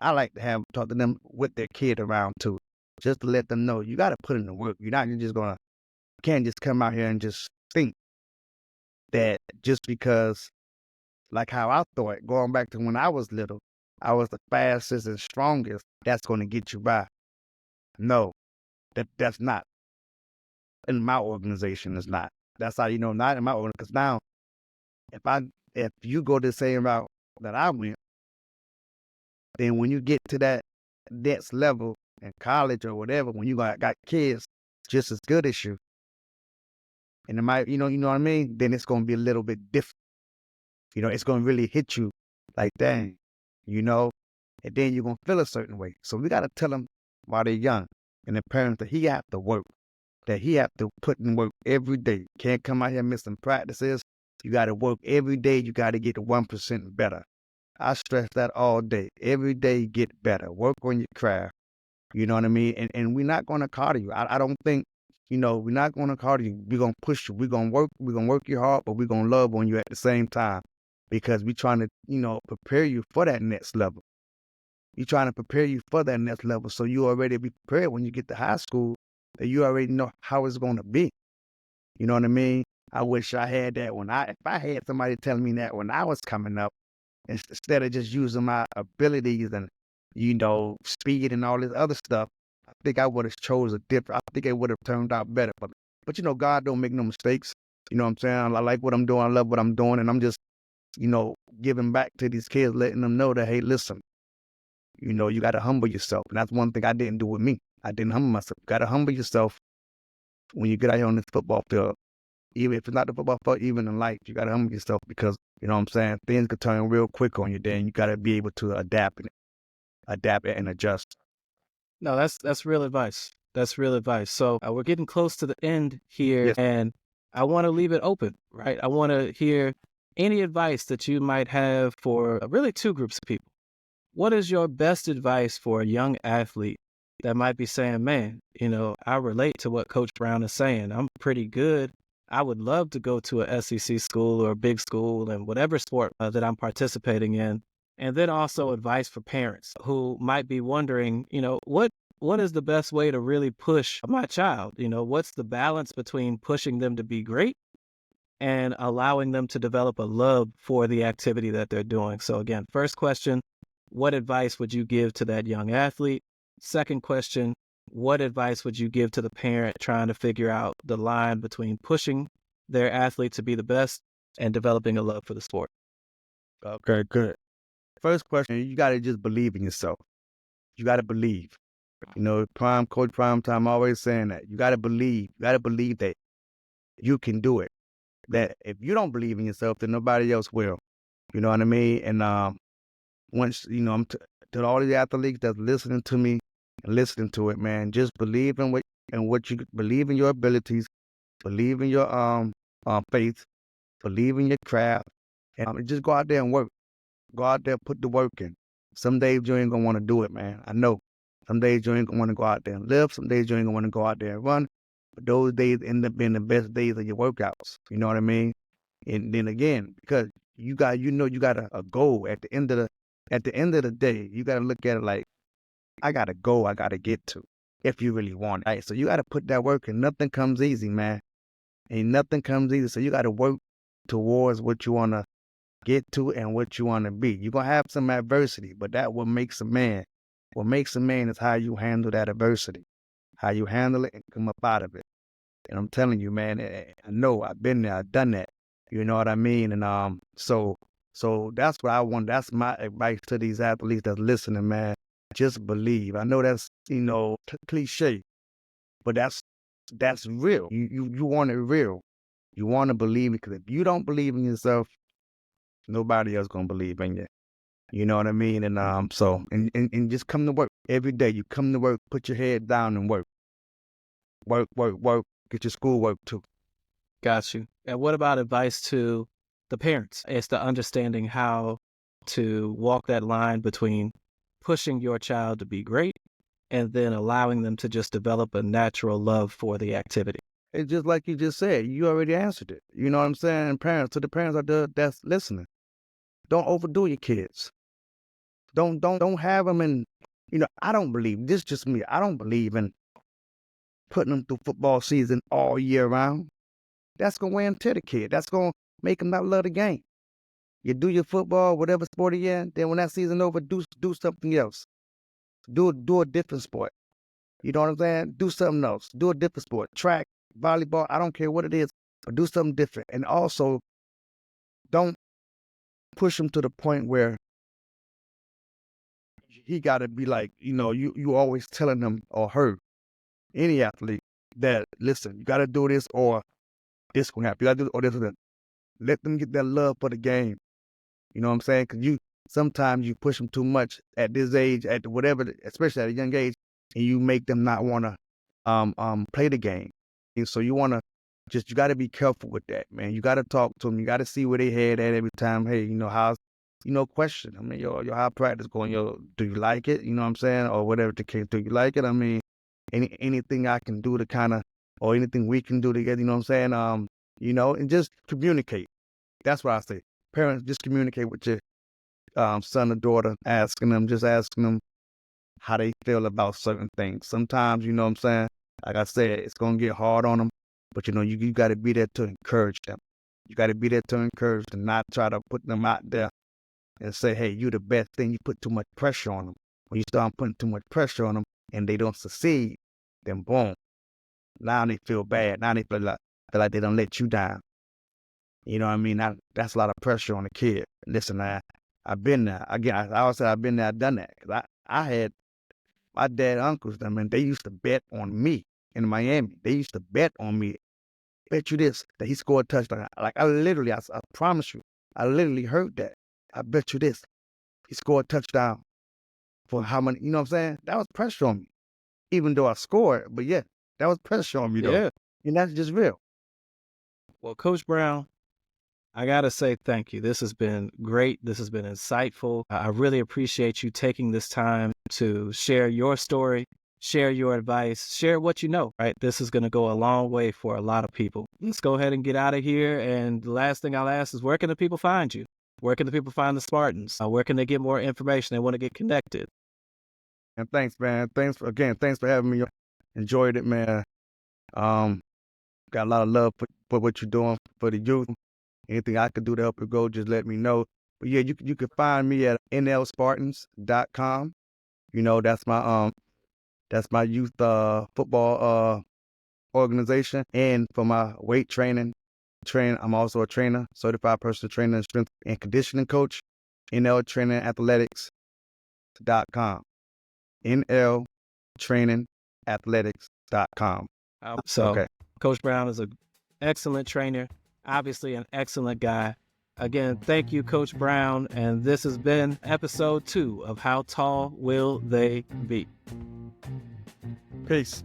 I like to have talk to them with their kid around too, just to let them know you got to put in the work. You're not just gonna, you can't just come out here and just think that just because, like how I thought, going back to when I was little, I was the fastest and strongest. That's going to get you by. No, that's not in my organization. It's not. That's how not in my organization. Because now, if you go the same route that I went, then when you get to that next level in college or whatever, when you got kids just as good as you, and it might, you know what I mean? Then it's going to be a little bit different. It's going to really hit you like, dang, you know, and then you're going to feel a certain way. So we got to tell them while they're young and the parents that he have to work, that he have to put in work every day. Can't come out here missing practices. You got to work every day. You got to get 1% better. I stress that all day. Every day, get better. Work on your craft. You know what I mean? And we're not going to coddle you. I don't think, we're not going to coddle you. We're going to push you. We're going to work you hard, but we're going to love on you at the same time because we're trying to, prepare you for that next level. We're trying to prepare you for that next level so you already be prepared when you get to high school that you already know how it's going to be. You know what I mean? I wish I had that if I had somebody telling me that when I was coming up, instead of just using my abilities and, speed and all this other stuff, I think I would have chose a different, I think it would have turned out better. But God don't make no mistakes. You know what I'm saying? I like what I'm doing. I love what I'm doing. And I'm just, giving back to these kids, letting them know that, hey, listen, you got to humble yourself. And that's one thing I didn't do with me. I didn't humble myself. You got to humble yourself when you get out here on this football field. Even if it's not the football field, even in life, you got to humble yourself because, you know what I'm saying, things could turn real quick on you. Then you got to be able to adapt and adjust. No, that's real advice. That's real advice. So we're getting close to the end here, Yes. and I want to leave it open, right? I want to hear any advice that you might have for really two groups of people. What is your best advice for a young athlete that might be saying, man, I relate to what Coach Brown is saying. I'm pretty good. I would love to go to a SEC school or a big school and whatever sport that I'm participating in. And then also advice for parents who might be wondering, what is the best way to really push my child? What's the balance between pushing them to be great and allowing them to develop a love for the activity that they're doing. So again, first question, what advice would you give to that young athlete? Second question, what advice would you give to the parent trying to figure out the line between pushing their athlete to be the best and developing a love for the sport? Okay, good. First question, you got to just believe in yourself. You got to believe. Coach Primetime always saying that. You got to believe. You got to believe that you can do it. That if you don't believe in yourself, then nobody else will. You know what I mean? And once, I'm to all the athletes that's listening to me and listening to it, man, just believe in what you believe in your abilities, believe in your faith, believe in your craft, and just go out there and work. Go out there, put the work in. Some days you ain't gonna want to do it, man. I know. Some days you ain't gonna want to go out there and live. Some days you ain't gonna want to go out there and run. But those days end up being the best days of your workouts. You know what I mean? And then again, because you got a goal at the end of the day, you gotta look at it like, I got a goal I gotta get to if you really want it. Right? So you gotta put that work in. Nothing comes easy, man. Ain't nothing comes easy. So you gotta work towards what you wanna get to and what you wanna be. You're gonna have some adversity, but that what makes a man. What makes a man is how you handle that adversity, how you handle it and come up out of it. And I'm telling you, man, I know I've been there, I've done that. You know what I mean? And so that's what I want. That's my advice to these athletes that's listening, man. Just believe. I know that's cliche, but that's real. You want it real. You want to believe it, because if you don't believe in yourself, nobody else gonna believe in you. You know what I mean? And so just come to work every day. You come to work, put your head down and work. Work. Get your schoolwork too. Got you. And what about advice to the parents? It's the understanding how to walk that line between pushing your child to be great and then allowing them to just develop a natural love for the activity. It's just like you just said. You already answered it. You know what I'm saying? Parents, to the parents out there that's listening, don't overdo your kids. Don't have them in. I don't believe this. Just me. I don't believe in putting them through football season all year round. That's gonna wear them to the kid. That's gonna make them not love the game. You do your football, whatever sport you're in. Then when that season over, do something else. Do a different sport. You know what I'm saying? Do something else. Do a different sport. Track, volleyball. I don't care what it is, but do something different. And also, don't push them to the point where he got to be like, you always telling them, or her, any athlete, that, listen, you got to do this or this will happen. You got to do this or this or that. Let them get that love for the game. You know what I'm saying? Because sometimes you push them too much at this age, at whatever, especially at a young age, and you make them not want to play the game. And so you got to be careful with that, man. You got to talk to them. You got to see where they head at every time. Hey, how's, question. I mean, your how practice going? Do you like it? You know what I'm saying? Or whatever the case. Do you like it? I mean, anything I can do to kind of, or anything we can do together, you know what I'm saying? And just communicate. That's what I say. Parents, just communicate with your son or daughter, asking them how they feel about certain things. Sometimes, you know what I'm saying? Like I said, it's going to get hard on them, but you got to be there to encourage them. You got to be there to encourage them, not try to put them out there and say, hey, you the best thing. You put too much pressure on them. When you start putting too much pressure on them and they don't succeed, then boom, now they feel bad. Now they feel like they don't let you down. You know what I mean? That's a lot of pressure on the kid. Listen, I've been there. Again, I always say I've been there, I've done that. Because I had my dad and uncles, they used to bet on me in Miami. They used to bet on me. Bet you this, that he scored a touchdown. Like, I promise you, I literally heard that. I bet you this, he scored a touchdown. For how many, you know what I'm saying? That was pressure on me. Even though I scored, but yeah, that was pressure on me though. Yeah. And that's just real. Well, Coach Brown, I got to say thank you. This has been great. This has been insightful. I really appreciate you taking this time to share your story, share your advice, share what you know, right? This is going to go a long way for a lot of people. Let's go ahead and get out of here. And the last thing I'll ask is, where can the people find you? Where can the people find the Spartans? Where can they get more information? They want to get connected. And thanks, man. Thanks for having me. Enjoyed it, man. got a lot of love for what you're doing for the youth. Anything I could do to help you grow, just let me know. But yeah, you can find me at nlspartans.com. That's my youth football organization. And for my weight training, I'm also a trainer, certified personal trainer and strength and conditioning coach. nltrainingathletics.com. nltrainingathletics.com. So Okay. Coach Brown is an excellent trainer, obviously an excellent guy. Again, thank you, Coach Brown. And this has been episode 2 of How Tall Will They Be? Peace.